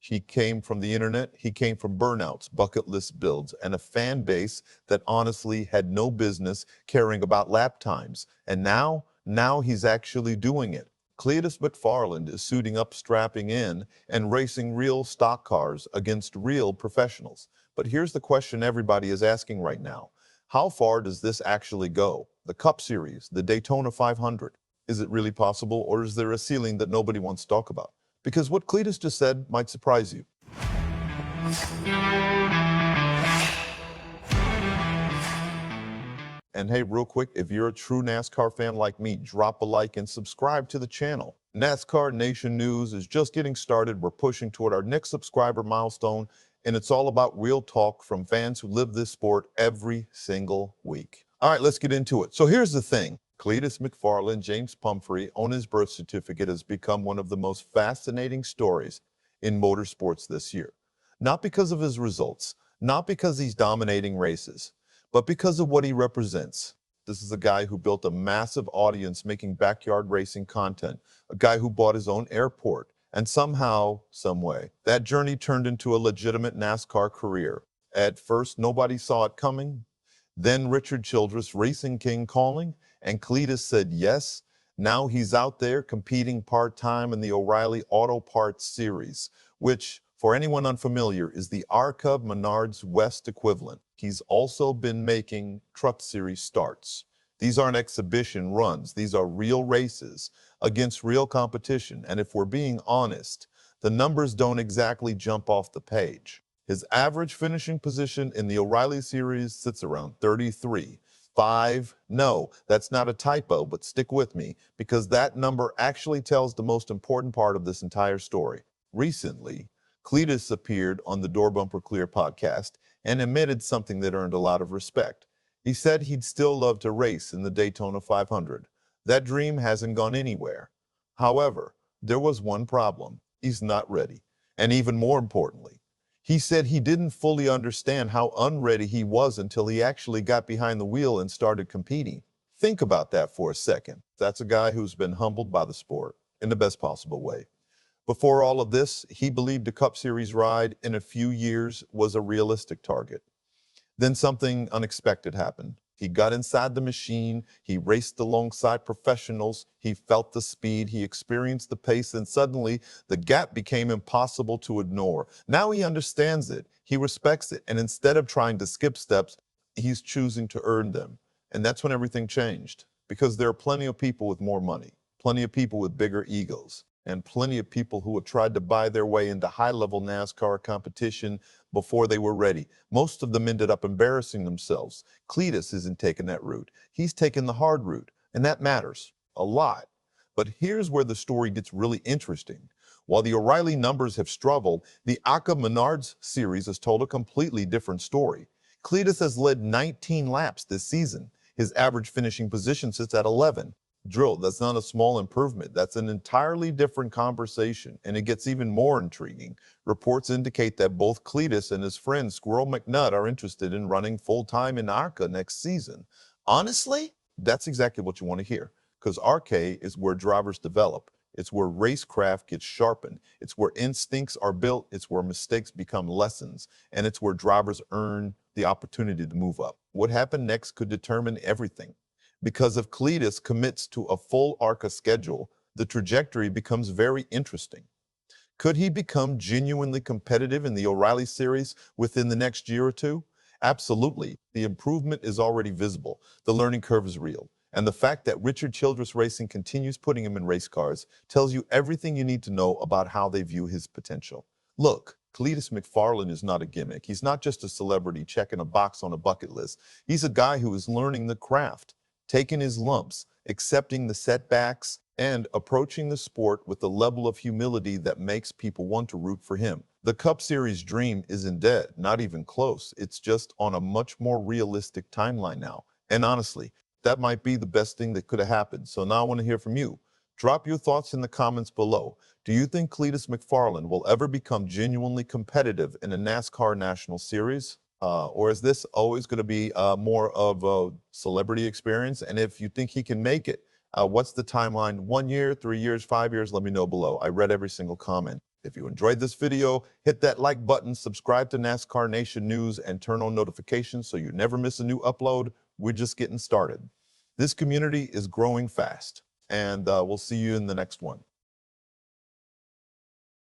He came from the internet, he came from burnouts, bucket list builds, and a fan base that honestly had no business caring about lap times. And now he's actually doing it. Cleetus McFarland is suiting up, strapping in, and racing real stock cars against real professionals. But here's the question everybody is asking right now. How far does this actually go? The Cup Series, the Daytona 500. Is it really possible, or is there a ceiling that nobody wants to talk about? Because what Cleetus just said might surprise you. And hey, real quick, if you're a true NASCAR fan like me, drop a like and subscribe to the channel. NASCAR Nation News is just getting started. We're pushing toward our next subscriber milestone, and it's all about real talk from fans who live this sport every single week. All right, let's get into it. So here's the thing. Cleetus McFarland, James Pumphrey, on his birth certificate, has become one of the most fascinating stories in motorsports this year. Not because of his results, not because he's dominating races, but because of what he represents. This is a guy who built a massive audience making backyard racing content, a guy who bought his own airport, and somehow, some way, that journey turned into a legitimate NASCAR career. At first, nobody saw it coming. Then Richard Childress, Racing King, calling, and Cleetus said yes. Now he's out there competing part-time in the O'Reilly Auto Parts Series, which, for anyone unfamiliar, is the ARCA Menards West equivalent. He's also been making Truck Series starts. These aren't exhibition runs. These are real races against real competition. And if we're being honest, the numbers don't exactly jump off the page. His average finishing position in the O'Reilly Series sits around 33. 5. No, that's not a typo, but stick with me, because that number actually tells the most important part of this entire story. Recently, Cleetus appeared on the Door Bumper Clear podcast and admitted something that earned a lot of respect. He said he'd still love to race in the Daytona 500. That dream hasn't gone anywhere. However, there was one problem. He's not ready. And even more importantly, he said he didn't fully understand how unready he was until he actually got behind the wheel and started competing. Think about that for a second. That's a guy who's been humbled by the sport in the best possible way. Before all of this, he believed a Cup Series ride in a few years was a realistic target. Then something unexpected happened. He got inside the machine, he raced alongside professionals, he felt the speed, he experienced the pace, and suddenly the gap became impossible to ignore. Now he understands it, he respects it, and instead of trying to skip steps, he's choosing to earn them. And that's when everything changed, because there are plenty of people with more money, plenty of people with bigger egos, and plenty of people who have tried to buy their way into high-level NASCAR competition before they were ready. Most of them ended up embarrassing themselves. Cleetus isn't taking that route. He's taking the hard route, and that matters a lot. But here's where the story gets really interesting. While the O'Reilly numbers have struggled, the ARCA Menards series has told a completely different story. Cleetus has led 19 laps this season. His average finishing position sits at 11. Drill, that's not a small improvement. That's an entirely different conversation, and it gets even more intriguing. Reports indicate that both Cleetus and his friend Squirrel McNutt are interested in running full-time in ARCA next season. Honestly, that's exactly what you want to hear, because ARCA is where drivers develop. It's where racecraft gets sharpened. It's where instincts are built. It's where mistakes become lessons, and it's where drivers earn the opportunity to move up. What happened next could determine everything. Because if Cleetus commits to a full ARCA schedule, the trajectory becomes very interesting. Could he become genuinely competitive in the O'Reilly Series within the next year or two? Absolutely. The improvement is already visible. The learning curve is real. And the fact that Richard Childress Racing continues putting him in race cars tells you everything you need to know about how they view his potential. Look, Cleetus McFarland is not a gimmick. He's not just a celebrity checking a box on a bucket list. He's a guy who is learning the craft, taking his lumps, accepting the setbacks, and approaching the sport with a level of humility that makes people want to root for him. The Cup Series dream isn't dead, not even close. It's just on a much more realistic timeline now. And honestly, that might be the best thing that could have happened. So now I want to hear from you. Drop your thoughts in the comments below. Do you think Cleetus McFarland will ever become genuinely competitive in a NASCAR National Series? Or is this always going to be more of a celebrity experience? And if you think he can make it, what's the timeline? 1 year, 3 years, 5 years? Let me know below. I read every single comment. If you enjoyed this video, hit that like button, subscribe to NASCAR Nation News, and turn on notifications so you never miss a new upload. We're just getting started. This community is growing fast, and we'll see you in the next one.